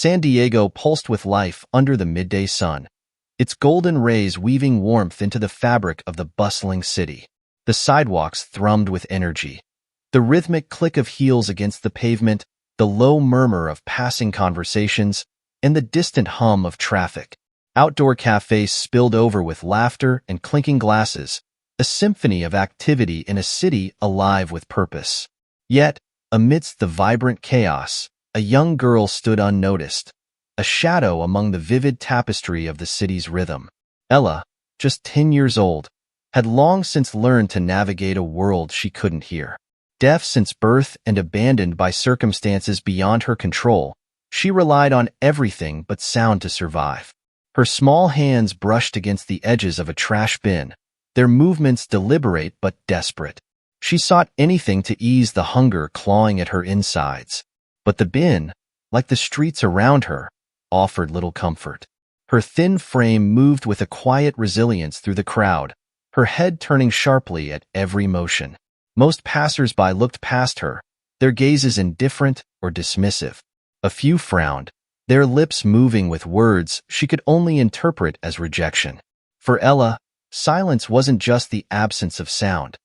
San Diego pulsed with life under the midday sun, its golden rays weaving warmth into the fabric of the bustling city. The sidewalks thrummed with energy. The rhythmic click of heels against the pavement, the low murmur of passing conversations, and the distant hum of traffic. Outdoor cafes spilled over with laughter and clinking glasses, a symphony of activity in a city alive with purpose. Yet, amidst the vibrant chaos, a young girl stood unnoticed, a shadow among the vivid tapestry of the city's rhythm. Ella, just 10 years old, had long since learned to navigate a world she couldn't hear. Deaf since birth and abandoned by circumstances beyond her control, she relied on everything but sound to survive. Her small hands brushed against the edges of a trash bin, their movements deliberate but desperate. She sought anything to ease the hunger clawing at her insides. But the bin, like the streets around her, offered little comfort. Her thin frame moved with a quiet resilience through the crowd, her head turning sharply at every motion. Most passers-by looked past her, their gazes indifferent or dismissive. A few frowned, their lips moving with words she could only interpret as rejection. For Ella, silence wasn't just the absence of sound.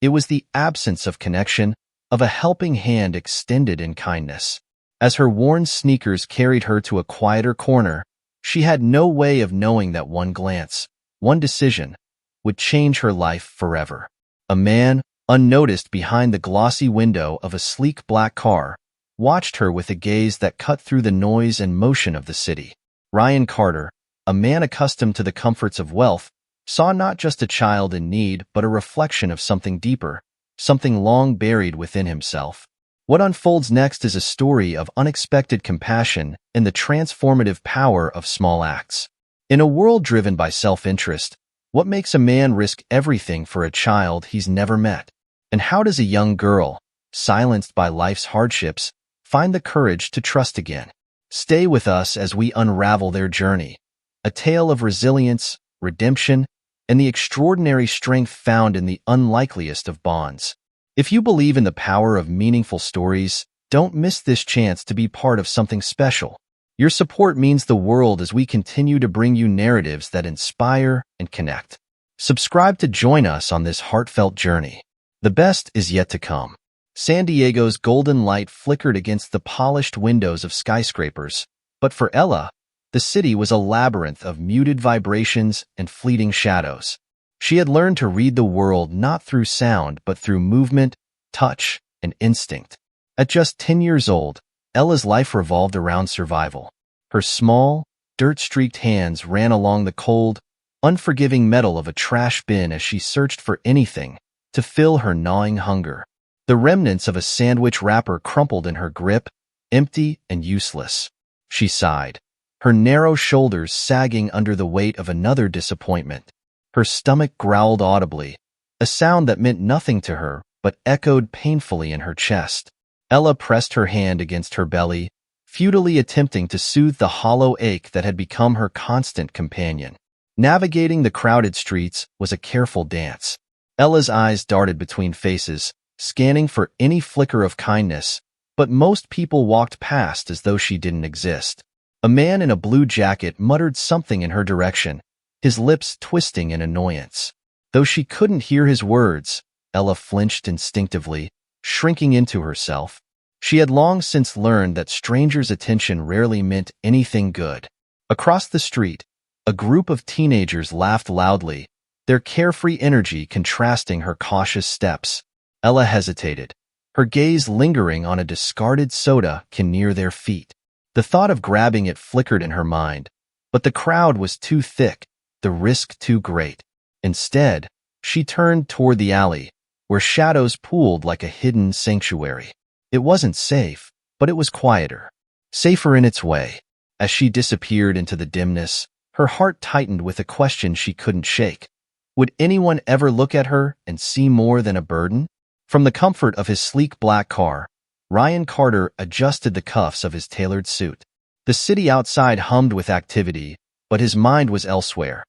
It was the absence of connection, of a helping hand extended in kindness. As her worn sneakers carried her to a quieter corner, she had no way of knowing that one glance, one decision, would change her life forever. A man, unnoticed behind the glossy window of a sleek black car, watched her with a gaze that cut through the noise and motion of the city. Ryan Carter, a man accustomed to the comforts of wealth, saw not just a child in need but a reflection of something deeper, something long buried within himself. What unfolds next is a story of unexpected compassion and the transformative power of small acts. In a world driven by self-interest, what makes a man risk everything for a child he's never met? And how does a young girl, silenced by life's hardships, find the courage to trust again? Stay with us as we unravel their journey, a tale of resilience, redemption, and the extraordinary strength found in the unlikeliest of bonds. If you believe in the power of meaningful stories, don't miss this chance to be part of something special. Your support means the world as we continue to bring you narratives that inspire and connect. Subscribe to join us on this heartfelt journey. The best is yet to come. San Diego's golden light flickered against the polished windows of skyscrapers, but for Ella, the city was a labyrinth of muted vibrations and fleeting shadows. She had learned to read the world not through sound but through movement, touch, and instinct. At just 10 years old, Ella's life revolved around survival. Her small, dirt-streaked hands ran along the cold, unforgiving metal of a trash bin as she searched for anything to fill her gnawing hunger. The remnants of a sandwich wrapper crumpled in her grip, empty and useless. She sighed, her narrow shoulders sagging under the weight of another disappointment. Her stomach growled audibly, a sound that meant nothing to her but echoed painfully in her chest. Ella pressed her hand against her belly, futilely attempting to soothe the hollow ache that had become her constant companion. Navigating the crowded streets was a careful dance. Ella's eyes darted between faces, scanning for any flicker of kindness, but most people walked past as though she didn't exist. A man in a blue jacket muttered something in her direction, his lips twisting in annoyance. Though she couldn't hear his words, Ella flinched instinctively, shrinking into herself. She had long since learned that strangers' attention rarely meant anything good. Across the street, a group of teenagers laughed loudly, their carefree energy contrasting her cautious steps. Ella hesitated, her gaze lingering on a discarded soda can near their feet. The thought of grabbing it flickered in her mind, but the crowd was too thick, the risk too great. Instead, she turned toward the alley, where shadows pooled like a hidden sanctuary. It wasn't safe, but it was quieter, safer in its way. As she disappeared into the dimness, her heart tightened with a question she couldn't shake. Would anyone ever look at her and see more than a burden? From the comfort of his sleek black car, Ryan Carter adjusted the cuffs of his tailored suit. The city outside hummed with activity, but his mind was elsewhere,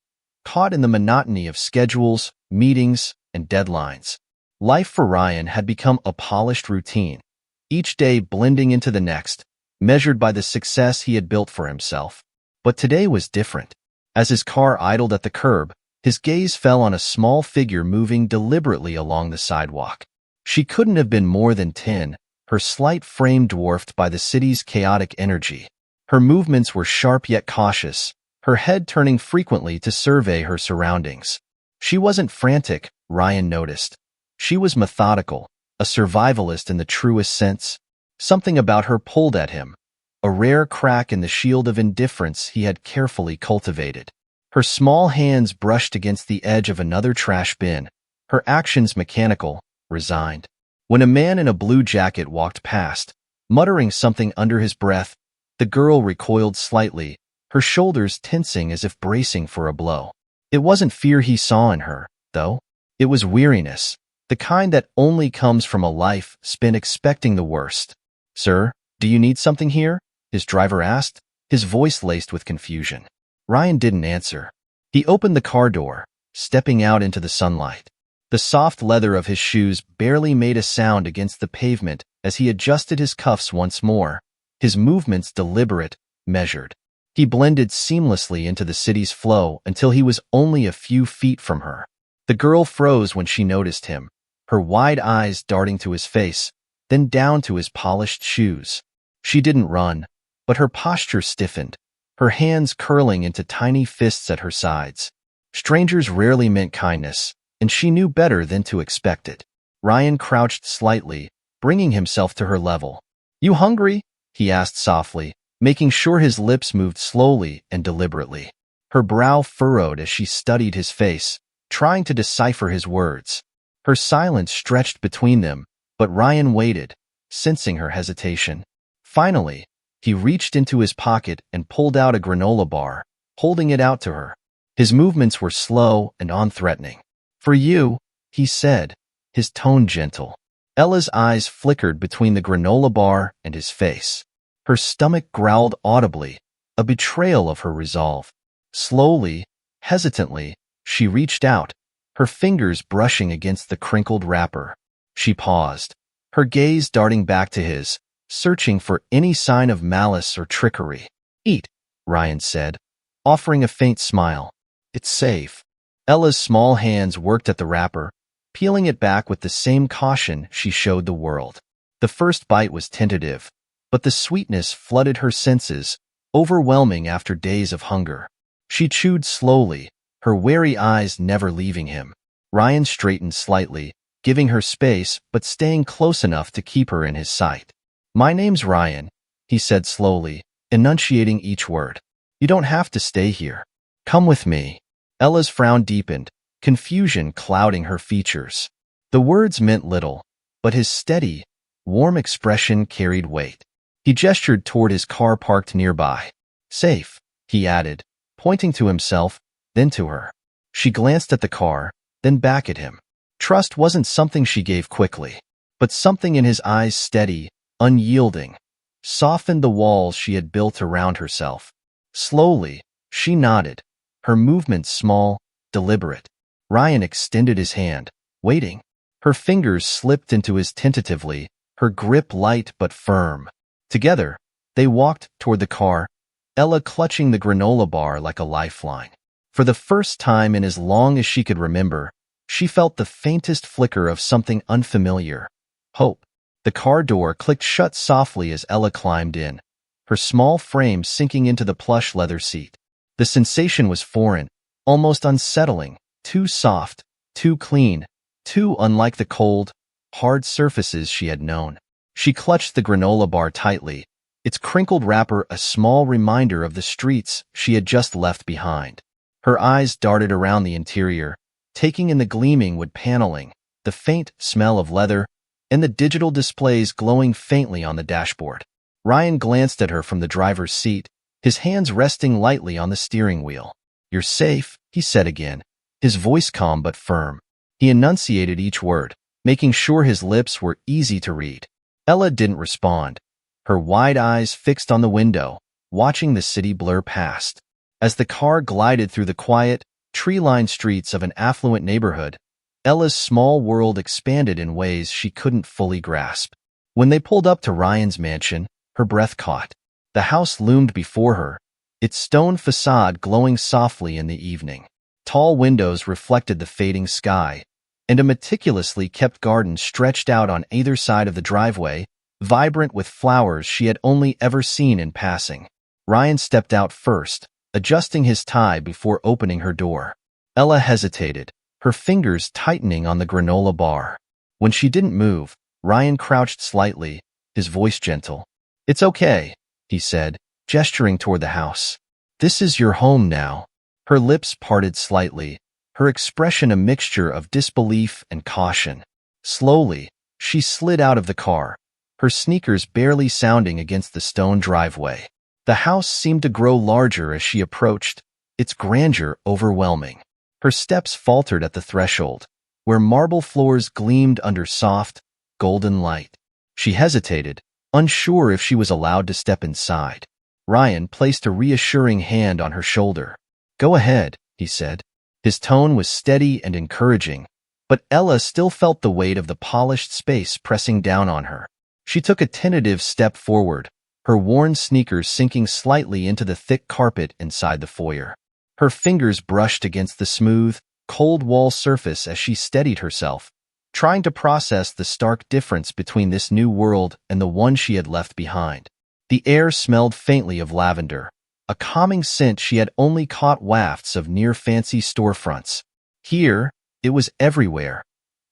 caught in the monotony of schedules, meetings, and deadlines. Life for Ryan had become a polished routine, each day blending into the next, measured by the success he had built for himself. But today was different. As his car idled at the curb, his gaze fell on a small figure moving deliberately along the sidewalk. She couldn't have been more than 10, her slight frame dwarfed by the city's chaotic energy. Her movements were sharp yet cautious, her head turning frequently to survey her surroundings. She wasn't frantic, Ryan noticed. She was methodical, a survivalist in the truest sense. Something about her pulled at him, a rare crack in the shield of indifference he had carefully cultivated. Her small hands brushed against the edge of another trash bin, her actions mechanical, resigned. When a man in a blue jacket walked past, muttering something under his breath, the girl recoiled slightly, her shoulders tensing as if bracing for a blow. It wasn't fear he saw in her, though. It was weariness, the kind that only comes from a life spent expecting the worst. "Sir, do you need something here?" his driver asked, his voice laced with confusion. Ryan didn't answer. He opened the car door, stepping out into the sunlight. The soft leather of his shoes barely made a sound against the pavement as he adjusted his cuffs once more, his movements deliberate, measured. He blended seamlessly into the city's flow until he was only a few feet from her. The girl froze when she noticed him, her wide eyes darting to his face, then down to his polished shoes. She didn't run, but her posture stiffened, her hands curling into tiny fists at her sides. Strangers rarely meant kindness, and she knew better than to expect it. Ryan crouched slightly, bringing himself to her level. "You hungry?" he asked softly, making sure his lips moved slowly and deliberately. Her brow furrowed as she studied his face, trying to decipher his words. Her silence stretched between them, but Ryan waited, sensing her hesitation. Finally, he reached into his pocket and pulled out a granola bar, holding it out to her. His movements were slow and unthreatening. "For you," he said, his tone gentle. Ella's eyes flickered between the granola bar and his face. Her stomach growled audibly, a betrayal of her resolve. Slowly, hesitantly, she reached out, her fingers brushing against the crinkled wrapper. She paused, her gaze darting back to his, searching for any sign of malice or trickery. "Eat," Ryan said, offering a faint smile. "It's safe." Ella's small hands worked at the wrapper, peeling it back with the same caution she showed the world. The first bite was tentative, but the sweetness flooded her senses, overwhelming after days of hunger. She chewed slowly, her wary eyes never leaving him. Ryan straightened slightly, giving her space but staying close enough to keep her in his sight. "My name's Ryan," he said slowly, enunciating each word. "You don't have to stay here. Come with me." Ella's frown deepened, confusion clouding her features. The words meant little, but his steady, warm expression carried weight. He gestured toward his car parked nearby. "Safe," he added, pointing to himself, then to her. She glanced at the car, then back at him. Trust wasn't something she gave quickly, but something in his eyes steady, unyielding, softened the walls she had built around herself. Slowly, she nodded, her movements small, deliberate. Ryan extended his hand, waiting. Her fingers slipped into his tentatively, her grip light but firm. Together, they walked toward the car, Ella clutching the granola bar like a lifeline. For the first time in as long as she could remember, she felt the faintest flicker of something unfamiliar. Hope. The car door clicked shut softly as Ella climbed in, her small frame sinking into the plush leather seat. The sensation was foreign, almost unsettling, too soft, too clean, too unlike the cold, hard surfaces she had known. She clutched the granola bar tightly, its crinkled wrapper a small reminder of the streets she had just left behind. Her eyes darted around the interior, taking in the gleaming wood paneling, the faint smell of leather, and the digital displays glowing faintly on the dashboard. Ryan glanced at her from the driver's seat, his hands resting lightly on the steering wheel. "You're safe," he said again, his voice calm but firm. He enunciated each word, making sure his lips were easy to read. Ella didn't respond, her wide eyes fixed on the window, watching the city blur past. As the car glided through the quiet, tree-lined streets of an affluent neighborhood, Ella's small world expanded in ways she couldn't fully grasp. When they pulled up to Ryan's mansion, Her breath caught. The house loomed before her, its stone facade glowing softly in the evening. Tall windows reflected the fading sky, and a meticulously kept garden stretched out on either side of the driveway, vibrant with flowers she had only ever seen in passing. Ryan stepped out first, adjusting his tie before opening her door. Ella hesitated, her fingers tightening on the granola bar. When she didn't move, Ryan crouched slightly, his voice gentle. "It's okay," he said, gesturing toward the house. "This is your home now." Her lips parted slightly, her expression a mixture of disbelief and caution. Slowly, she slid out of the car, her sneakers barely sounding against the stone driveway. The house seemed to grow larger as she approached, its grandeur overwhelming. Her steps faltered at the threshold, where marble floors gleamed under soft, golden light. She hesitated, unsure if she was allowed to step inside. Ryan placed a reassuring hand on her shoulder. "Go ahead," he said. His tone was steady and encouraging, but Ella still felt the weight of the polished space pressing down on her. She took a tentative step forward, her worn sneakers sinking slightly into the thick carpet inside the foyer. Her fingers brushed against the smooth, cold wall surface as she steadied herself, trying to process the stark difference between this new world and the one she had left behind. The air smelled faintly of lavender, a calming scent she had only caught wafts of near fancy storefronts. Here, it was everywhere,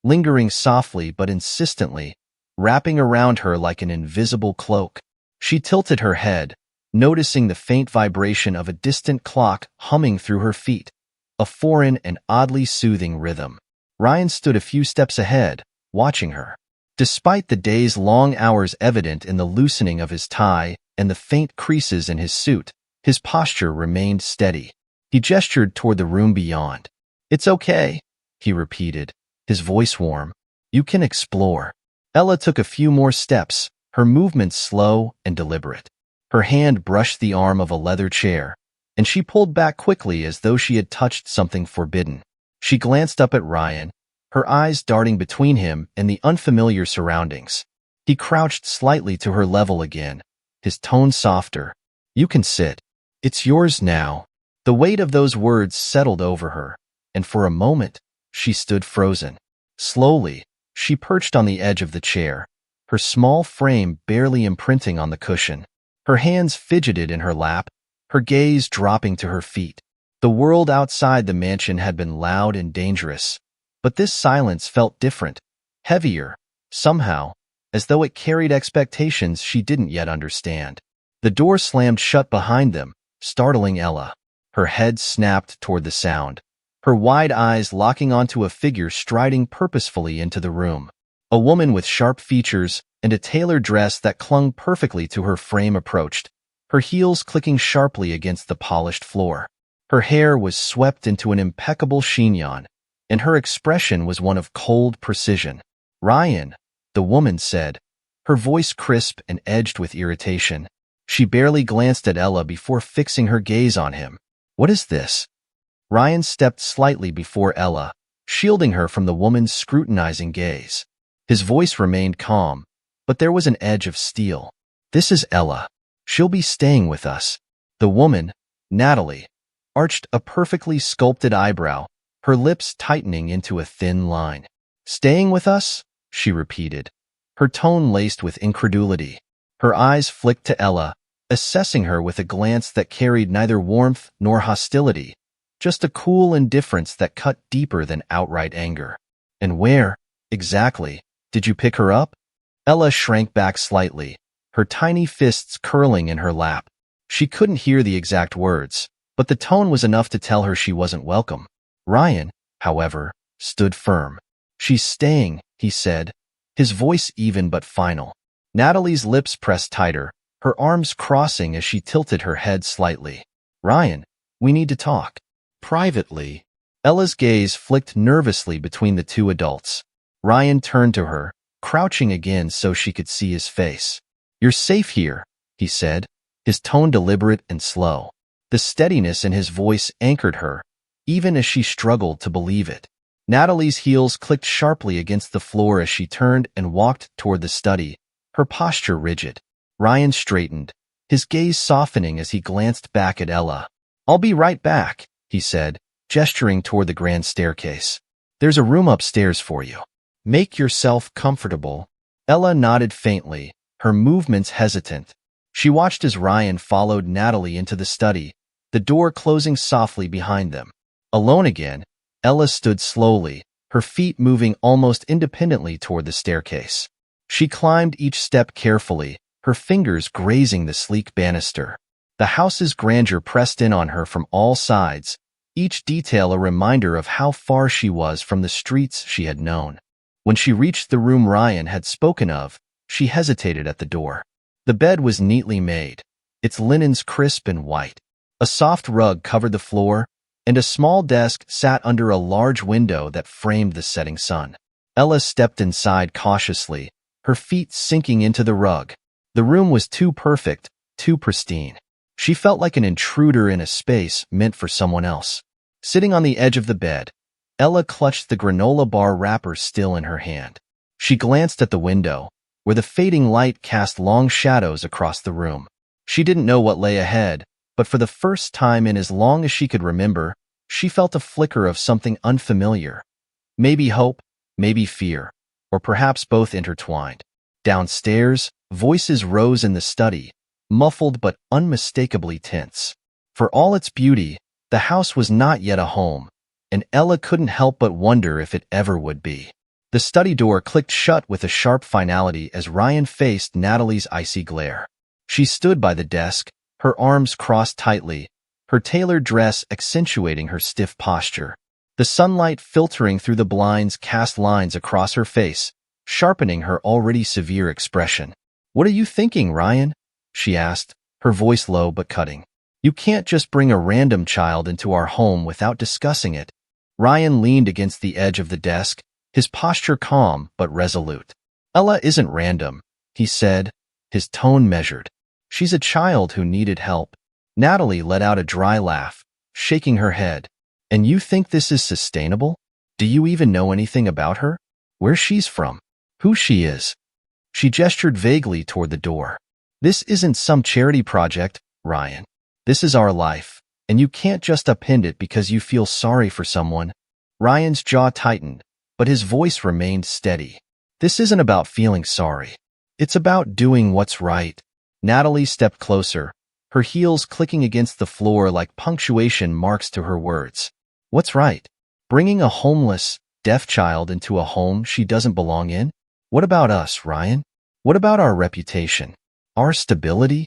lingering softly but insistently, wrapping around her like an invisible cloak. She tilted her head, noticing the faint vibration of a distant clock humming through her feet, a foreign and oddly soothing rhythm. Ryan stood a few steps ahead, watching her. Despite the day's long hours evident in the loosening of his tie and the faint creases in his suit, his posture remained steady. He gestured toward the room beyond. "It's okay," he repeated, his voice warm. "You can explore." Ella took a few more steps, her movements slow and deliberate. Her hand brushed the arm of a leather chair, and she pulled back quickly as though she had touched something forbidden. She glanced up at Ryan, her eyes darting between him and the unfamiliar surroundings. He crouched slightly to her level again, his tone softer. "You can sit. It's yours now." The weight of those words settled over her, and for a moment, she stood frozen. Slowly, she perched on the edge of the chair, her small frame barely imprinting on the cushion. Her hands fidgeted in her lap, her gaze dropping to her feet. The world outside the mansion had been loud and dangerous, but this silence felt different, heavier, somehow, as though it carried expectations she didn't yet understand. The door slammed shut behind them, startling Ella. Her head snapped toward the sound, her wide eyes locking onto a figure striding purposefully into the room. A woman with sharp features and a tailored dress that clung perfectly to her frame approached, her heels clicking sharply against the polished floor. Her hair was swept into an impeccable chignon, and her expression was one of cold precision. "Ryan," the woman said, her voice crisp and edged with irritation. She barely glanced at Ella before fixing her gaze on him. "What is this?" Ryan stepped slightly before Ella, shielding her from the woman's scrutinizing gaze. His voice remained calm, but there was an edge of steel. "This is Ella. She'll be staying with us." The woman, Natalie, arched a perfectly sculpted eyebrow, her lips tightening into a thin line. "Staying with us?" she repeated, her tone laced with incredulity. Her eyes flicked to Ella, assessing her with a glance that carried neither warmth nor hostility, just a cool indifference that cut deeper than outright anger. "And where, exactly, did you pick her up?" Ella shrank back slightly, her tiny fists curling in her lap. She couldn't hear the exact words, but the tone was enough to tell her she wasn't welcome. Ryan, however, stood firm. "She's staying," he said, his voice even but final. Natalie's lips pressed tighter, her arms crossing as she tilted her head slightly. "Ryan, we need to talk." "Privately." Ella's gaze flicked nervously between the two adults. Ryan turned to her, crouching again so she could see his face. "You're safe here," he said, his tone deliberate and slow. The steadiness in his voice anchored her, even as she struggled to believe it. Natalie's heels clicked sharply against the floor as she turned and walked toward the study, her posture rigid. Ryan straightened, his gaze softening as he glanced back at Ella. "I'll be right back," he said, gesturing toward the grand staircase. "There's a room upstairs for you. Make yourself comfortable." Ella nodded faintly, her movements hesitant. She watched as Ryan followed Natalie into the study, the door closing softly behind them. Alone again, Ella stood slowly, her feet moving almost independently toward the staircase. She climbed each step carefully, her fingers grazing the sleek banister. The house's grandeur pressed in on her from all sides, each detail a reminder of how far she was from the streets she had known. When she reached the room Ryan had spoken of, she hesitated at the door. The bed was neatly made, its linens crisp and white. A soft rug covered the floor, and a small desk sat under a large window that framed the setting sun. Ella stepped inside cautiously, her feet sinking into the rug. The room was too perfect, too pristine. She felt like an intruder in a space meant for someone else. Sitting on the edge of the bed, Ella clutched the granola bar wrapper still in her hand. She glanced at the window, where the fading light cast long shadows across the room. She didn't know what lay ahead, but for the first time in as long as she could remember, she felt a flicker of something unfamiliar. Maybe hope, maybe fear, or perhaps both intertwined. Downstairs, voices rose in the study, muffled but unmistakably tense. For all its beauty, the house was not yet a home, and Ella couldn't help but wonder if it ever would be. The study door clicked shut with a sharp finality as Ryan faced Natalie's icy glare. She stood by the desk, her arms crossed tightly, her tailored dress accentuating her stiff posture. The sunlight filtering through the blinds cast lines across her face, sharpening her already severe expression. "What are you thinking, Ryan?" she asked, her voice low but cutting. "You can't just bring a random child into our home without discussing it." Ryan leaned against the edge of the desk, his posture calm but resolute. "Ella isn't random," he said, his tone measured. "She's a child who needed help." Natalie let out a dry laugh, shaking her head. "And you think this is sustainable? Do you even know anything about her? Where she's from? Who she is?" She gestured vaguely toward the door. "This isn't some charity project, Ryan. This is our life, and you can't just upend it because you feel sorry for someone." Ryan's jaw tightened, but his voice remained steady. "This isn't about feeling sorry. It's about doing what's right." Natalie stepped closer, her heels clicking against the floor like punctuation marks to her words. "What's right? Bringing a homeless, deaf child into a home she doesn't belong in? What about us, Ryan? What about our reputation? Our stability?"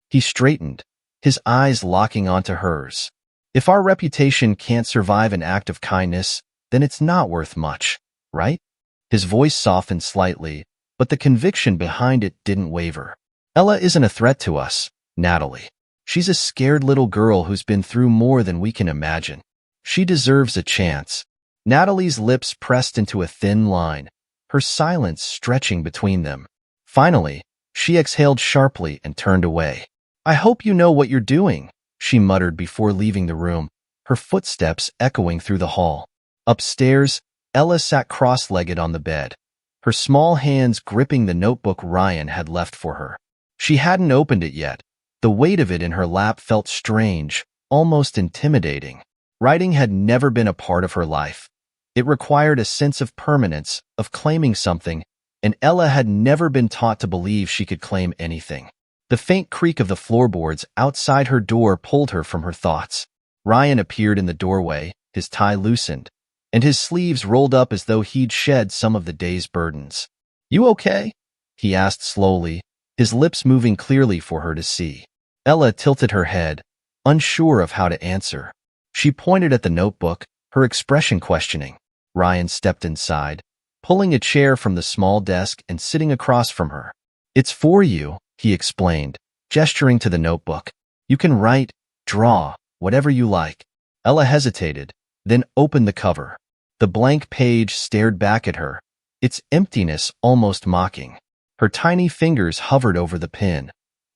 He straightened, his eyes locking onto hers. "If our reputation can't survive an act of kindness, then it's not worth much, right?" His voice softened slightly, but the conviction behind it didn't waver. "Ella isn't a threat to us, Natalie. She's a scared little girl who's been through more than we can imagine. She deserves a chance." Natalie's lips pressed into a thin line, her silence stretching between them. Finally, she exhaled sharply and turned away. "I hope you know what you're doing," she muttered before leaving the room, her footsteps echoing through the hall. Upstairs, Ella sat cross-legged on the bed, her small hands gripping the notebook Ryan had left for her. She hadn't opened it yet. The weight of it in her lap felt strange, almost intimidating. Writing had never been a part of her life. It required a sense of permanence, of claiming something, and Ella had never been taught to believe she could claim anything. The faint creak of the floorboards outside her door pulled her from her thoughts. Ryan appeared in the doorway, his tie loosened, and his sleeves rolled up as though he'd shed some of the day's burdens. "You okay?" he asked slowly, his lips moving clearly for her to see. Ella tilted her head, unsure of how to answer. She pointed at the notebook, her expression questioning. Ryan stepped inside, pulling a chair from the small desk and sitting across from her. "It's for you," he explained, gesturing to the notebook. "You can write, draw, whatever you like." Ella hesitated, then opened the cover. The blank page stared back at her, its emptiness almost mocking. Her tiny fingers hovered over the pen,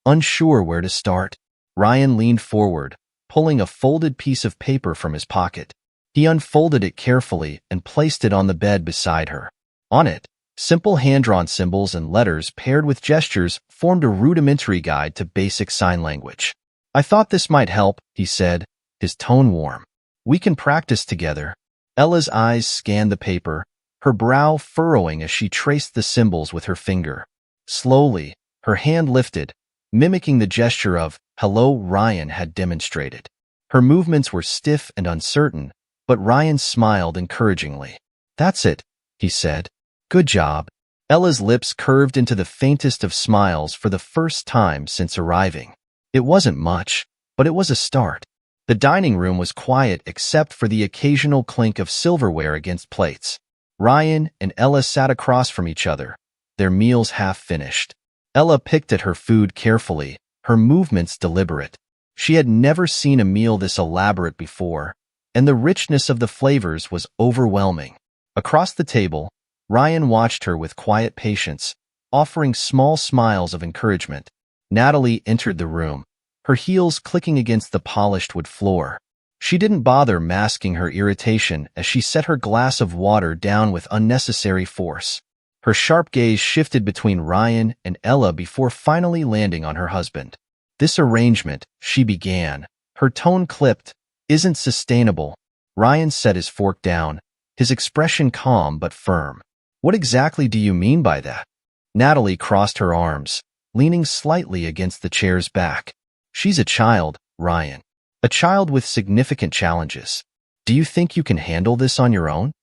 unsure where to start. Ryan leaned forward, pulling a folded piece of paper from his pocket. He unfolded it carefully and placed it on the bed beside her. On it, Simple hand-drawn symbols and letters paired with gestures formed a rudimentary guide to basic sign language. "I thought this might help," he said, his tone warm. "We can practice together." Ella's eyes scanned the paper, her brow furrowing as she traced the symbols with her finger. Slowly, her hand lifted, mimicking the gesture of "Hello" Ryan had demonstrated. Her movements were stiff and uncertain, but Ryan smiled encouragingly. "That's it," he said. "Good job." Ella's lips curved into the faintest of smiles for the first time since arriving. It wasn't much, but it was a start. The dining room was quiet except for the occasional clink of silverware against plates. Ryan and Ella sat across from each other, their meals half finished. Ella picked at her food carefully, her movements deliberate. She had never seen a meal this elaborate before, and the richness of the flavors was overwhelming. Across the table, Ryan watched her with quiet patience, offering small smiles of encouragement. Natalie entered the room, her heels clicking against the polished wood floor. She didn't bother masking her irritation as she set her glass of water down with unnecessary force. Her sharp gaze shifted between Ryan and Ella before finally landing on her husband. "This arrangement," she began, her tone clipped, "isn't sustainable." Ryan set his fork down, his expression calm but firm. "What exactly do you mean by that?" Natalie crossed her arms, leaning slightly against the chair's back. "She's a child, Ryan. A child with significant challenges. Do you think you can handle this on your own?"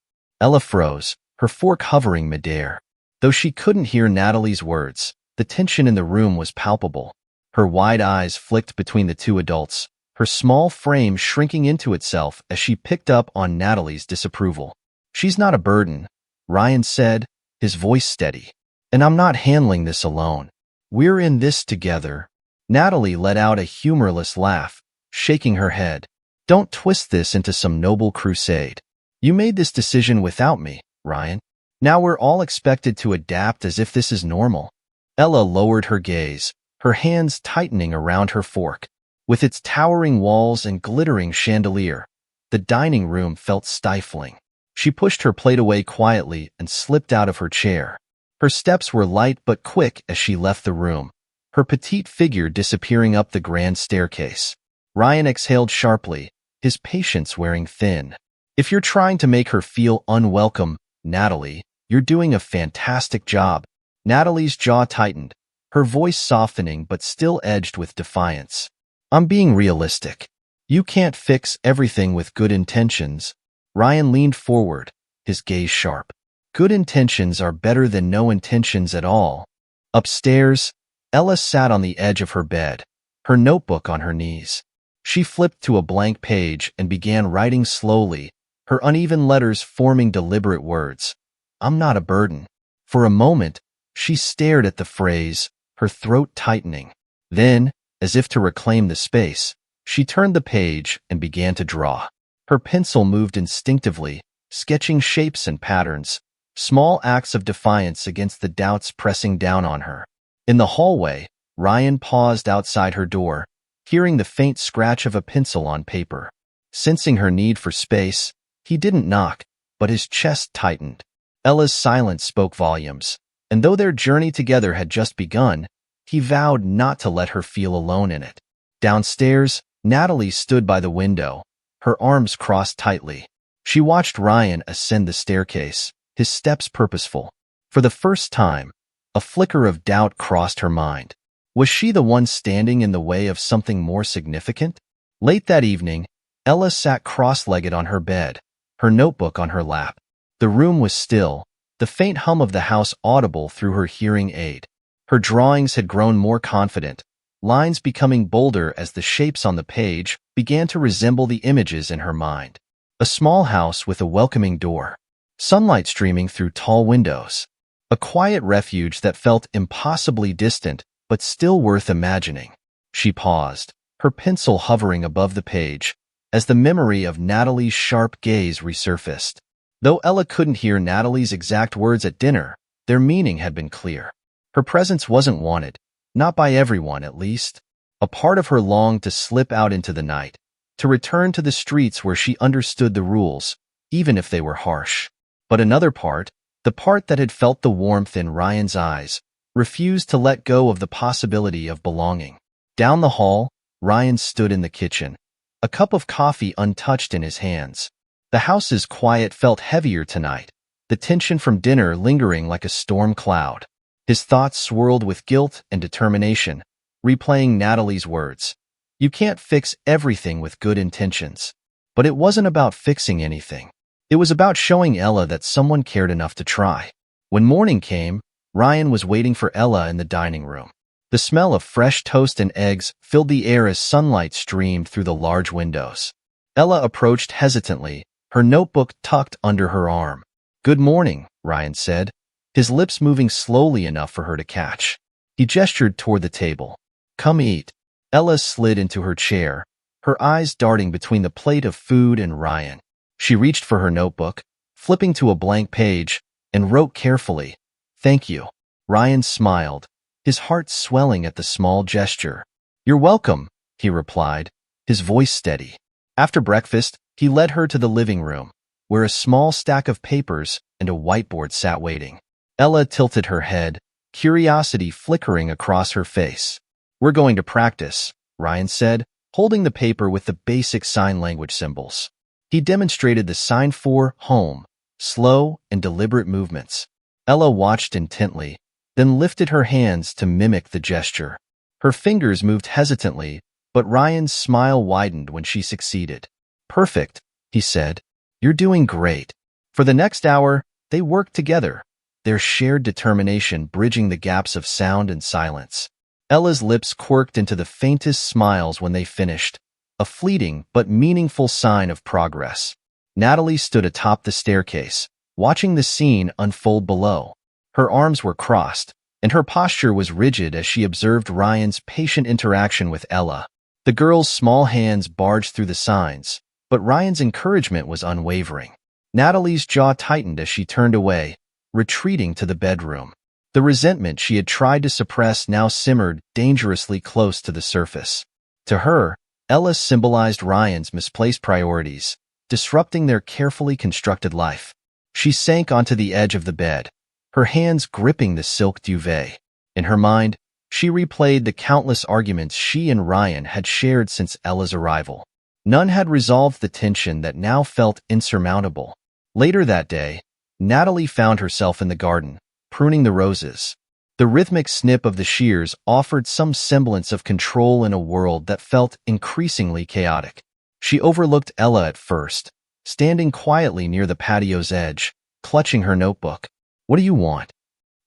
Ella froze, her fork hovering midair. Though she couldn't hear Natalie's words, the tension in the room was palpable. Her wide eyes flicked between the two adults, her small frame shrinking into itself as she picked up on Natalie's disapproval. "She's not a burden," Ryan said, his voice steady. "And I'm not handling this alone. We're in this together." Natalie let out a humorless laugh, shaking her head. "Don't twist this into some noble crusade. You made this decision without me, Ryan. Now we're all expected to adapt as if this is normal." Ella lowered her gaze, her hands tightening around her fork. With its towering walls and glittering chandelier, the dining room felt stifling. She pushed her plate away quietly and slipped out of her chair. Her steps were light but quick as she left the room, her petite figure disappearing up the grand staircase. Ryan exhaled sharply, his patience wearing thin. "If you're trying to make her feel unwelcome, Natalie, you're doing a fantastic job." Natalie's jaw tightened, her voice softening but still edged with defiance. "I'm being realistic. You can't fix everything with good intentions." Ryan leaned forward, his gaze sharp. "Good intentions are better than no intentions at all." Upstairs, Ella sat on the edge of her bed, her notebook on her knees. She flipped to a blank page and began writing slowly, her uneven letters forming deliberate words. "I'm not a burden." For a moment, she stared at the phrase, her throat tightening. Then, as if to reclaim the space, she turned the page and began to draw. Her pencil moved instinctively, sketching shapes and patterns, small acts of defiance against the doubts pressing down on her. In the hallway, Ryan paused outside her door, hearing the faint scratch of a pencil on paper. Sensing her need for space, he didn't knock, but his chest tightened. Ella's silence spoke volumes, and though their journey together had just begun, he vowed not to let her feel alone in it. Downstairs, Natalie stood by the window, her arms crossed tightly. She watched Ryan ascend the staircase, his steps purposeful. For the first time, a flicker of doubt crossed her mind. Was she the one standing in the way of something more significant? Late that evening, Ella sat cross-legged on her bed, her notebook on her lap. The room was still, the faint hum of the house audible through her hearing aid. Her drawings had grown more confident, lines becoming bolder as the shapes on the page began to resemble the images in her mind. A small house with a welcoming door, sunlight streaming through tall windows. A quiet refuge that felt impossibly distant, but still worth imagining. She paused, her pencil hovering above the page, as the memory of Natalie's sharp gaze resurfaced. Though Ella couldn't hear Natalie's exact words at dinner, their meaning had been clear. Her presence wasn't wanted, not by everyone at least. A part of her longed to slip out into the night, to return to the streets where she understood the rules, even if they were harsh. But another part, The part that had felt the warmth in Ryan's eyes refused to let go of the possibility of belonging. Down the hall, Ryan stood in the kitchen, a cup of coffee untouched in his hands. The house's quiet felt heavier tonight, the tension from dinner lingering like a storm cloud. His thoughts swirled with guilt and determination, replaying Natalie's words. You can't fix everything with good intentions. But it wasn't about fixing anything. It was about showing Ella that someone cared enough to try. When morning came, Ryan was waiting for Ella in the dining room. The smell of fresh toast and eggs filled the air as sunlight streamed through the large windows. Ella approached hesitantly, her notebook tucked under her arm. "Good morning," Ryan said, his lips moving slowly enough for her to catch. He gestured toward the table. "Come eat." Ella slid into her chair, her eyes darting between the plate of food and Ryan. She reached for her notebook, flipping to a blank page, and wrote carefully, "Thank you." Ryan smiled, his heart swelling at the small gesture. "You're welcome," he replied, his voice steady. After breakfast, he led her to the living room, where a small stack of papers and a whiteboard sat waiting. Ella tilted her head, curiosity flickering across her face. "We're going to practice," Ryan said, holding the paper with the basic sign language symbols. He demonstrated the sign for home, slow and deliberate movements. Ella watched intently, then lifted her hands to mimic the gesture. Her fingers moved hesitantly, but Ryan's smile widened when she succeeded. "Perfect," he said. "You're doing great." For the next hour, they worked together, their shared determination bridging the gaps of sound and silence. Ella's lips quirked into the faintest smiles when they finished, a fleeting but meaningful sign of progress. Natalie stood atop the staircase, watching the scene unfold below. Her arms were crossed, and her posture was rigid as she observed Ryan's patient interaction with Ella. The girl's small hands barged through the signs, but Ryan's encouragement was unwavering. Natalie's jaw tightened as she turned away, retreating to the bedroom. The resentment she had tried to suppress now simmered dangerously close to the surface. To her, Ella symbolized Ryan's misplaced priorities, disrupting their carefully constructed life. She sank onto the edge of the bed, her hands gripping the silk duvet. In her mind, she replayed the countless arguments she and Ryan had shared since Ella's arrival. None had resolved the tension that now felt insurmountable. Later that day, Natalie found herself in the garden, pruning the roses. The rhythmic snip of the shears offered some semblance of control in a world that felt increasingly chaotic. She overlooked Ella at first, standing quietly near the patio's edge, clutching her notebook. "What do you want?"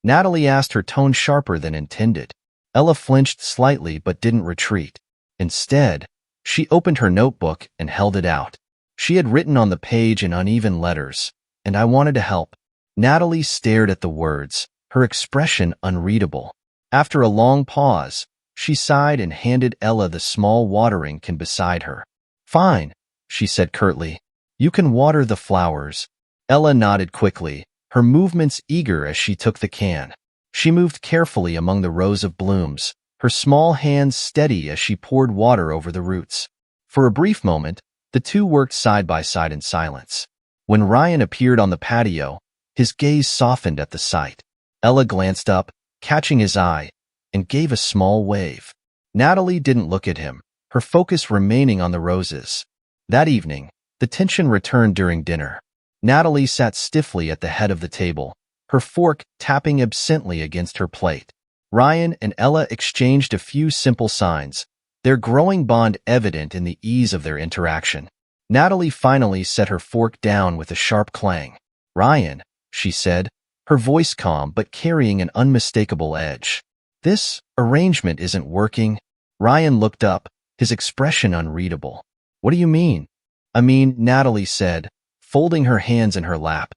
Natalie asked, her tone sharper than intended. Ella flinched slightly but didn't retreat. Instead, she opened her notebook and held it out. She had written on the page in uneven letters, "And I wanted to help." Natalie stared at the words, her expression unreadable. After a long pause, she sighed and handed Ella the small watering can beside her. "Fine," she said curtly. "You can water the flowers." Ella nodded quickly, her movements eager as she took the can. She moved carefully among the rows of blooms, her small hands steady as she poured water over the roots. For a brief moment, the two worked side by side in silence. When Ryan appeared on the patio, his gaze softened at the sight. Ella glanced up, catching his eye, and gave a small wave. Natalie didn't look at him, her focus remaining on the roses. That evening, the tension returned during dinner. Natalie sat stiffly at the head of the table, her fork tapping absently against her plate. Ryan and Ella exchanged a few simple signs, their growing bond evident in the ease of their interaction. Natalie finally set her fork down with a sharp clang. "Ryan," she said, her voice calm but carrying an unmistakable edge. "This arrangement isn't working." Ryan looked up, his expression unreadable. "What do you mean?" "I mean," Natalie said, folding her hands in her lap.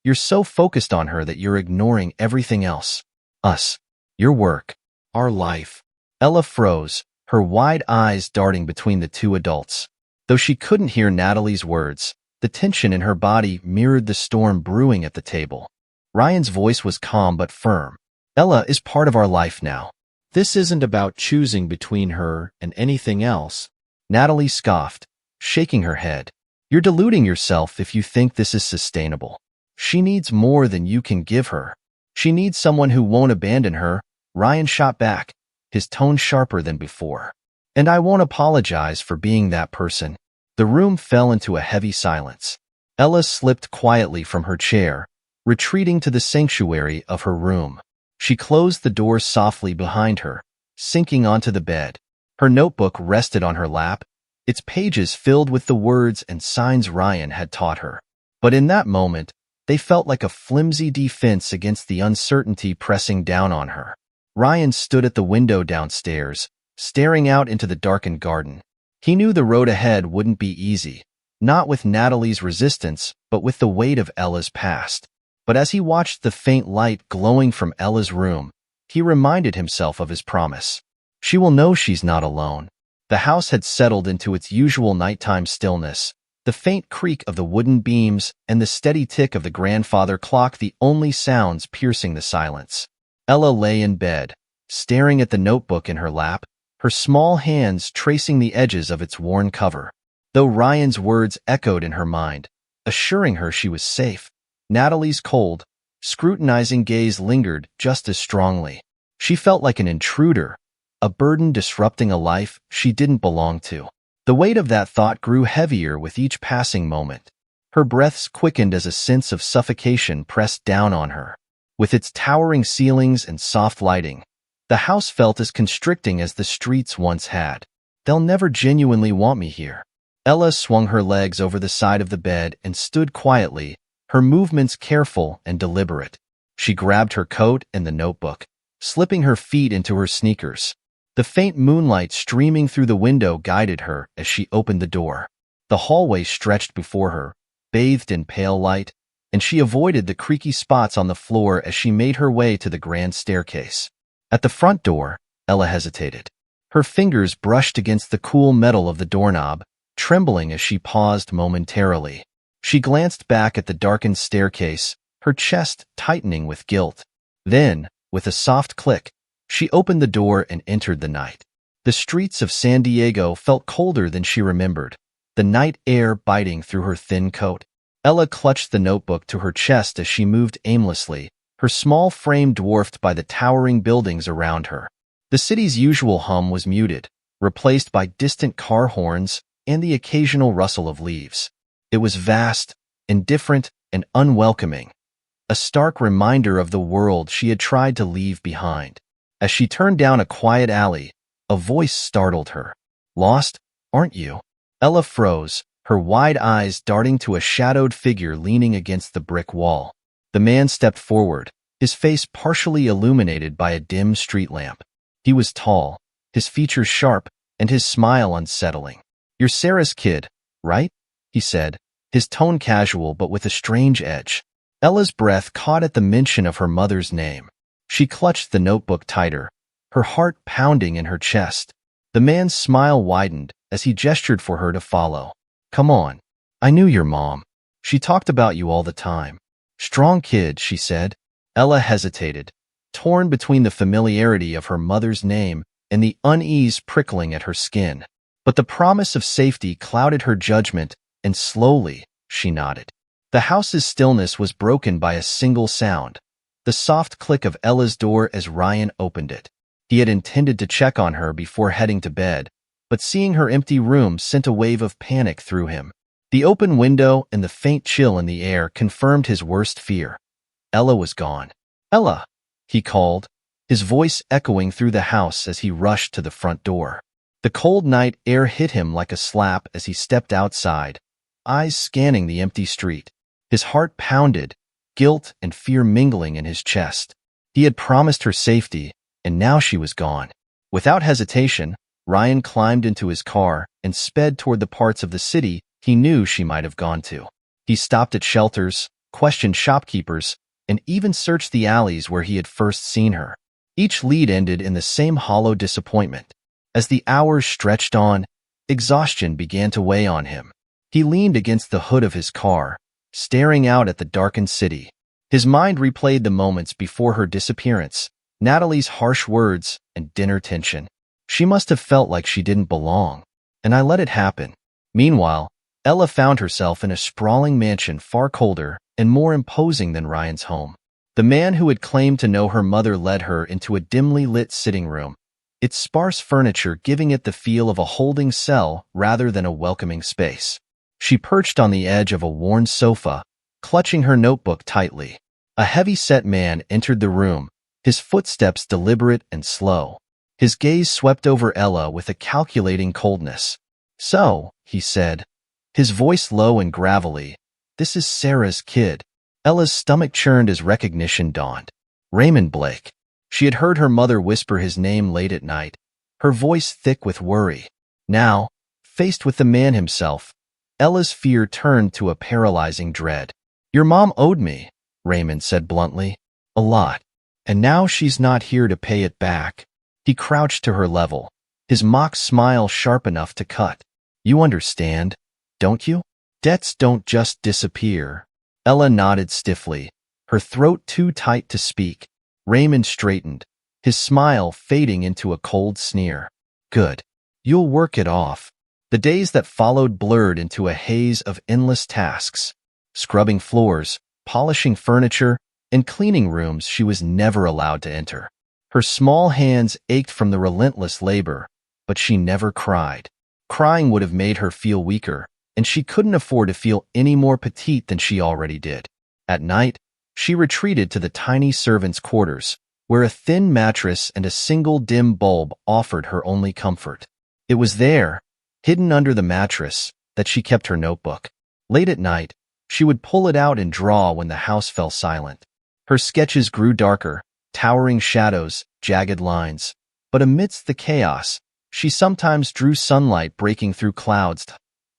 "You're so focused on her that you're ignoring everything else. Us. Your work. Our life." Ella froze, her wide eyes darting between the two adults. Though she couldn't hear Natalie's words, the tension in her body mirrored the storm brewing at the table. Ryan's voice was calm but firm. "Ella is part of our life now. This isn't about choosing between her and anything else." Natalie scoffed, shaking her head. "You're deluding yourself if you think this is sustainable. She needs more than you can give her. She needs someone who won't abandon her, Ryan shot back, his tone sharper than before. And I won't apologize for being that person. The room fell into a heavy silence. Ella slipped quietly from her chair, retreating to the sanctuary of her room. She closed the door softly behind her, sinking onto the bed. Her notebook rested on her lap, its pages filled with the words and signs Ryan had taught her. But in that moment, they felt like a flimsy defense against the uncertainty pressing down on her. Ryan stood at the window downstairs, staring out into the darkened garden. He knew the road ahead wouldn't be easy, not with Natalie's resistance, but with the weight of Ella's past. But as he watched the faint light glowing from Ella's room, he reminded himself of his promise. She will know she's not alone. The house had settled into its usual nighttime stillness, the faint creak of the wooden beams and the steady tick of the grandfather clock the only sounds piercing the silence. Ella lay in bed, staring at the notebook in her lap, her small hands tracing the edges of its worn cover. Though Ryan's words echoed in her mind, assuring her she was safe, Natalie's cold, scrutinizing gaze lingered just as strongly. She felt like an intruder, a burden disrupting a life she didn't belong to. The weight of that thought grew heavier with each passing moment. Her breaths quickened as a sense of suffocation pressed down on her. With its towering ceilings and soft lighting, the house felt as constricting as the streets once had. They'll never genuinely want me here. Ella swung her legs over the side of the bed and stood quietly, her movements careful and deliberate. She grabbed her coat and the notebook, slipping her feet into her sneakers. The faint moonlight streaming through the window guided her as she opened the door. The hallway stretched before her, bathed in pale light, and she avoided the creaky spots on the floor as she made her way to the grand staircase. At the front door, Ella hesitated. Her fingers brushed against the cool metal of the doorknob, trembling as she paused momentarily. She glanced back at the darkened staircase, her chest tightening with guilt. Then, with a soft click, she opened the door and entered the night. The streets of San Diego felt colder than she remembered, the night air biting through her thin coat. Ella clutched the notebook to her chest as she moved aimlessly, her small frame dwarfed by the towering buildings around her. The city's usual hum was muted, replaced by distant car horns and the occasional rustle of leaves. It was vast, indifferent, and unwelcoming, a stark reminder of the world she had tried to leave behind. As she turned down a quiet alley, a voice startled her. "Lost, aren't you?" Ella froze, her wide eyes darting to a shadowed figure leaning against the brick wall. The man stepped forward, his face partially illuminated by a dim street lamp. He was tall, his features sharp, and his smile unsettling. "You're Sarah's kid, right?" he said, his tone casual but with a strange edge. Ella's breath caught at the mention of her mother's name. She clutched the notebook tighter, her heart pounding in her chest. The man's smile widened as he gestured for her to follow. "Come on. I knew your mom. She talked about you all the time." "Strong kid," she said. Ella hesitated, torn between the familiarity of her mother's name and the unease prickling at her skin. But the promise of safety clouded her judgment, and slowly, she nodded. The house's stillness was broken by a single sound, the soft click of Ella's door as Ryan opened it. He had intended to check on her before heading to bed, but seeing her empty room sent a wave of panic through him. The open window and the faint chill in the air confirmed his worst fear. Ella was gone. "Ella!" he called, his voice echoing through the house as he rushed to the front door. The cold night air hit him like a slap as he stepped outside, eyes scanning the empty street. His heart pounded, guilt and fear mingling in his chest. He had promised her safety, and now she was gone. Without hesitation, Ryan climbed into his car and sped toward the parts of the city he knew she might have gone to. He stopped at shelters, questioned shopkeepers, and even searched the alleys where he had first seen her. Each lead ended in the same hollow disappointment. As the hours stretched on, exhaustion began to weigh on him. He leaned against the hood of his car, staring out at the darkened city. His mind replayed the moments before her disappearance, Natalie's harsh words and dinner tension. She must have felt like she didn't belong, and I let it happen. Meanwhile, Ella found herself in a sprawling mansion far colder and more imposing than Ryan's home. The man who had claimed to know her mother led her into a dimly lit sitting room, its sparse furniture giving it the feel of a holding cell rather than a welcoming space. She perched on the edge of a worn sofa, clutching her notebook tightly. A heavy-set man entered the room, his footsteps deliberate and slow. His gaze swept over Ella with a calculating coldness. "So," he said, his voice low and gravelly, "this is Sarah's kid." Ella's stomach churned as recognition dawned. Raymond Blake. She had heard her mother whisper his name late at night, her voice thick with worry. Now, faced with the man himself, Ella's fear turned to a paralyzing dread. "Your mom owed me," Raymond said bluntly. "A lot. And now she's not here to pay it back." He crouched to her level, his mock smile sharp enough to cut. "You understand, don't you? Debts don't just disappear." Ella nodded stiffly, her throat too tight to speak. Raymond straightened, his smile fading into a cold sneer. "Good. You'll work it off." The days that followed blurred into a haze of endless tasks, scrubbing floors, polishing furniture, and cleaning rooms she was never allowed to enter. Her small hands ached from the relentless labor, but she never cried. Crying would have made her feel weaker, and she couldn't afford to feel any more petite than she already did. At night, she retreated to the tiny servants' quarters, where a thin mattress and a single dim bulb offered her only comfort. It was there, hidden under the mattress, that she kept her notebook. Late at night, she would pull it out and draw when the house fell silent. Her sketches grew darker, towering shadows, jagged lines. But amidst the chaos, she sometimes drew sunlight breaking through clouds,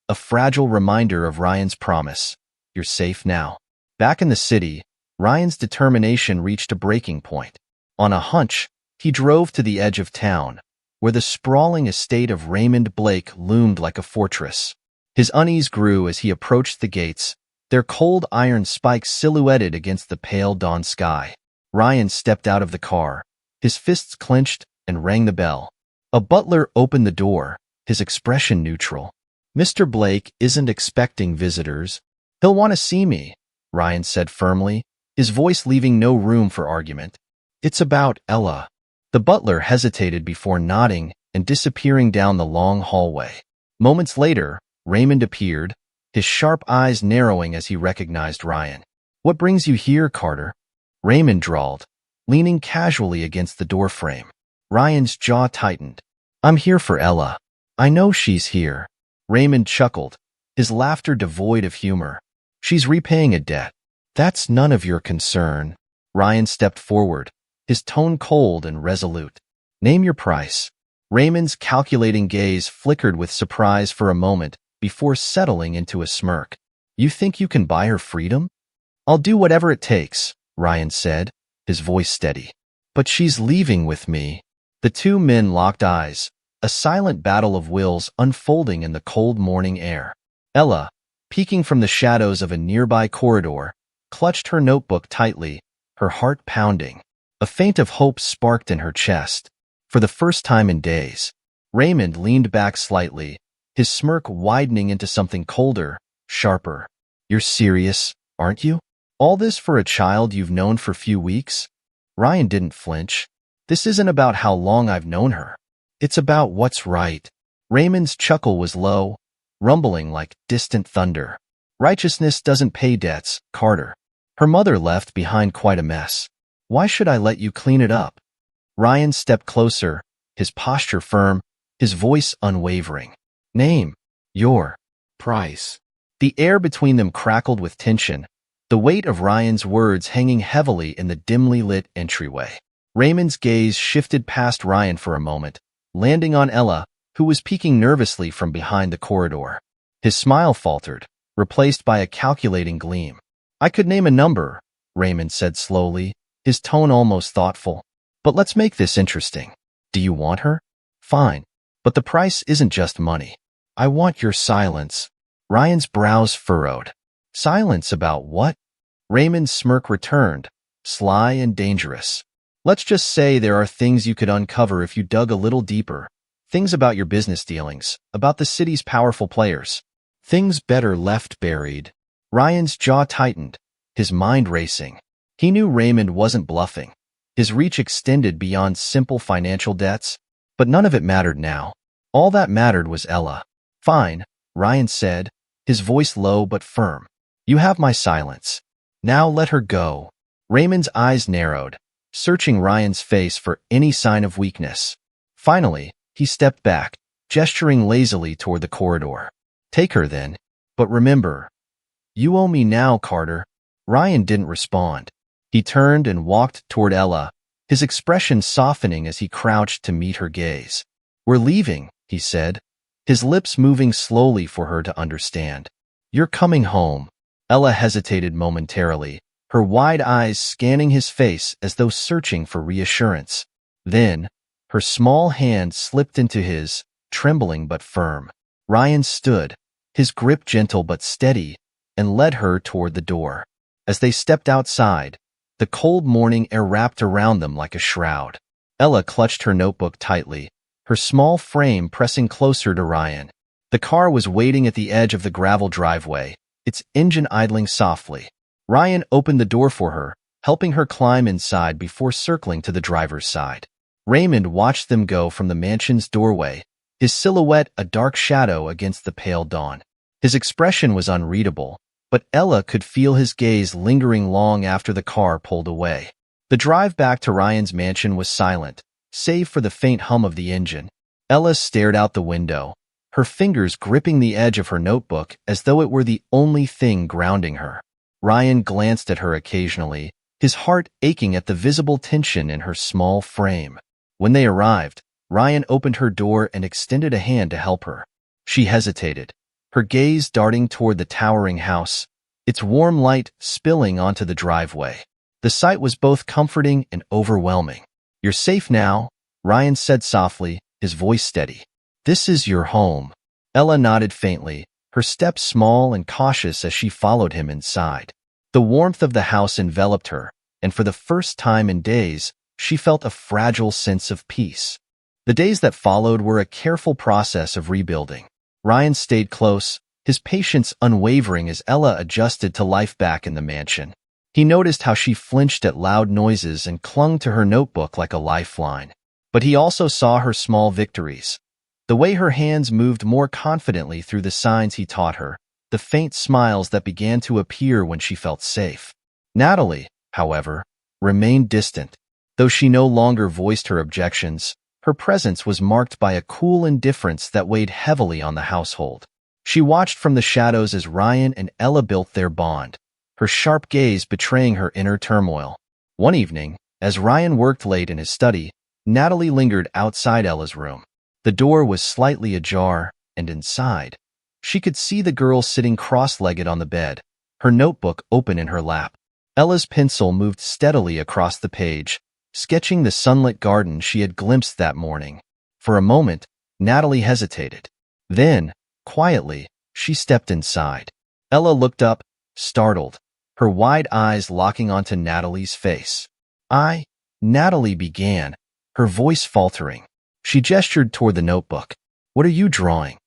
a fragile reminder of Ryan's promise. "You're safe now." Back in the city, Ryan's determination reached a breaking point. On a hunch, he drove to the edge of town, where the sprawling estate of Raymond Blake loomed like a fortress. His unease grew as he approached the gates, their cold iron spikes silhouetted against the pale dawn sky. Ryan stepped out of the car, his fists clenched, and rang the bell. A butler opened the door, his expression neutral. "Mr. Blake isn't expecting visitors. He'll want to see me," Ryan said firmly, his voice leaving no room for argument. "It's about Ella." The butler hesitated before nodding and disappearing down the long hallway. Moments later, Raymond appeared, his sharp eyes narrowing as he recognized Ryan. "What brings you here, Carter?" Raymond drawled, leaning casually against the doorframe. Ryan's jaw tightened. "I'm here for Ella. I know she's here." Raymond chuckled, his laughter devoid of humor. "She's repaying a debt. That's none of your concern." Ryan stepped forward, his tone cold and resolute. "Name your price." Raymond's calculating gaze flickered with surprise for a moment before settling into a smirk. "You think you can buy her freedom?" "I'll do whatever it takes," Ryan said, his voice steady. "But she's leaving with me." The two men locked eyes, a silent battle of wills unfolding in the cold morning air. Ella, peeking from the shadows of a nearby corridor, clutched her notebook tightly, her heart pounding. A feint of hope sparked in her chest. For the first time in days, Raymond leaned back slightly, his smirk widening into something colder, sharper. "You're serious, aren't you? All this for a child you've known for few weeks?" Ryan didn't flinch. "This isn't about how long I've known her. It's about what's right." Raymond's chuckle was low, rumbling like distant thunder. "Righteousness doesn't pay debts, Carter. Her mother left behind quite a mess. Why should I let you clean it up?" Ryan stepped closer, his posture firm, his voice unwavering. "Name your price." The air between them crackled with tension, the weight of Ryan's words hanging heavily in the dimly lit entryway. Raymond's gaze shifted past Ryan for a moment, landing on Ella, who was peeking nervously from behind the corridor. His smile faltered, replaced by a calculating gleam. "I could name a number," Raymond said slowly, his tone almost thoughtful. "But let's make this interesting. Do you want her? Fine. But the price isn't just money. I want your silence." Ryan's brows furrowed. "Silence about what?" Raymond's smirk returned, sly and dangerous. "Let's just say there are things you could uncover if you dug a little deeper. Things about your business dealings, about the city's powerful players. Things better left buried." Ryan's jaw tightened, his mind racing. He knew Raymond wasn't bluffing. His reach extended beyond simple financial debts, but none of it mattered now. All that mattered was Ella. "Fine," Ryan said, his voice low but firm. "You have my silence. Now let her go." Raymond's eyes narrowed, searching Ryan's face for any sign of weakness. Finally, he stepped back, gesturing lazily toward the corridor. "Take her then. But remember, you owe me now, Carter." Ryan didn't respond. He turned and walked toward Ella, his expression softening as he crouched to meet her gaze. "We're leaving," he said, his lips moving slowly for her to understand. "You're coming home." Ella hesitated momentarily, her wide eyes scanning his face as though searching for reassurance. Then, her small hand slipped into his, trembling but firm. Ryan stood, his grip gentle but steady, and led her toward the door. As they stepped outside, the cold morning air wrapped around them like a shroud. Ella clutched her notebook tightly, her small frame pressing closer to Ryan. The car was waiting at the edge of the gravel driveway, its engine idling softly. Ryan opened the door for her, helping her climb inside before circling to the driver's side. Raymond watched them go from the mansion's doorway, his silhouette a dark shadow against the pale dawn. His expression was unreadable, but Ella could feel his gaze lingering long after the car pulled away. The drive back to Ryan's mansion was silent, save for the faint hum of the engine. Ella stared out the window, her fingers gripping the edge of her notebook as though it were the only thing grounding her. Ryan glanced at her occasionally, his heart aching at the visible tension in her small frame. When they arrived, Ryan opened her door and extended a hand to help her. She hesitated, her gaze darting toward the towering house, its warm light spilling onto the driveway. The sight was both comforting and overwhelming. "You're safe now," Ryan said softly, his voice steady. "This is your home." Ella nodded faintly, her steps small and cautious as she followed him inside. The warmth of the house enveloped her, and for the first time in days, she felt a fragile sense of peace. The days that followed were a careful process of rebuilding. Ryan stayed close, his patience unwavering as Ella adjusted to life back in the mansion. He noticed how she flinched at loud noises and clung to her notebook like a lifeline. But he also saw her small victories. The way her hands moved more confidently through the signs he taught her, the faint smiles that began to appear when she felt safe. Natalie, however, remained distant. Though she no longer voiced her objections, her presence was marked by a cool indifference that weighed heavily on the household. She watched from the shadows as Ryan and Ella built their bond, her sharp gaze betraying her inner turmoil. One evening, as Ryan worked late in his study, Natalie lingered outside Ella's room. The door was slightly ajar, and inside, she could see the girl sitting cross-legged on the bed, her notebook open in her lap. Ella's pencil moved steadily across the page, sketching the sunlit garden she had glimpsed that morning. For a moment, Natalie hesitated. Then, quietly, she stepped inside. Ella looked up, startled, her wide eyes locking onto Natalie's face. Natalie began, her voice faltering. She gestured toward the notebook. "What are you drawing?"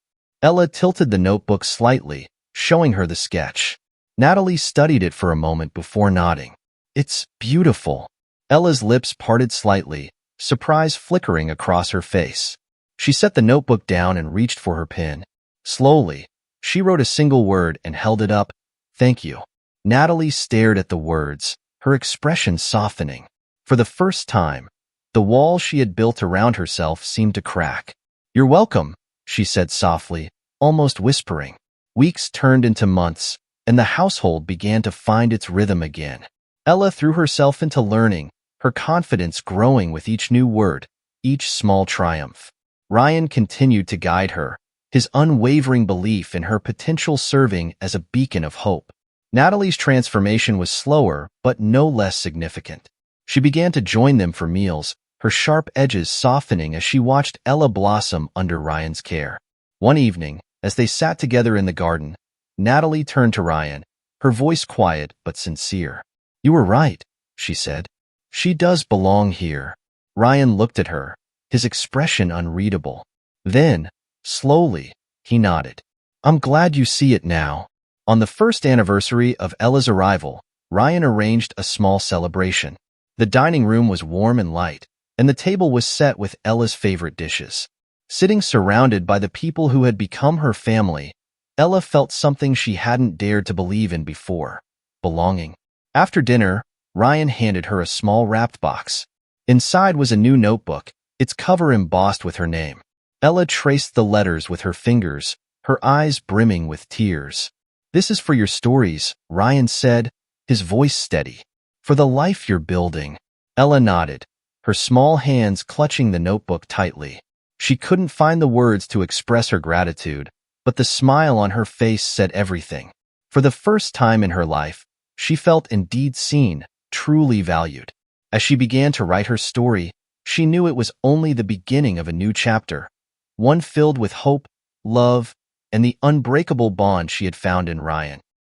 Ella tilted the notebook slightly, showing her the sketch. Natalie studied it for a moment before nodding. "It's beautiful." Ella's lips parted slightly, surprise flickering across her face. She set the notebook down and reached for her pen. Slowly, she wrote a single word and held it up. "Thank you." Natalie stared at the words, her expression softening. For the first time, the wall she had built around herself seemed to crack. "You're welcome," she said softly, almost whispering. Weeks turned into months, and the household began to find its rhythm again. Ella threw herself into learning, her confidence growing with each new word, each small triumph. Ryan continued to guide her, his unwavering belief in her potential serving as a beacon of hope. Natalie's transformation was slower, but no less significant. She began to join them for meals, her sharp edges softening as she watched Ella blossom under Ryan's care. One evening, as they sat together in the garden, Natalie turned to Ryan, her voice quiet but sincere. "You were right," she said. "She does belong here." Ryan looked at her, his expression unreadable. Then, slowly, he nodded. "I'm glad you see it now." On the first anniversary of Ella's arrival, Ryan arranged a small celebration. The dining room was warm and light, and the table was set with Ella's favorite dishes. Sitting surrounded by the people who had become her family, Ella felt something she hadn't dared to believe in before: belonging. After dinner, Ryan handed her a small wrapped box. Inside was a new notebook, its cover embossed with her name. Ella traced the letters with her fingers, her eyes brimming with tears. "This is for your stories," Ryan said, his voice steady. "For the life you're building." Ella nodded, her small hands clutching the notebook tightly. She couldn't find the words to express her gratitude, but the smile on her face said everything. For the first time in her life, she felt indeed seen, truly valued. As she began to write her story, she knew it was only the beginning of a new chapter, one filled with hope, love, and the unbreakable bond she had found in Ryan.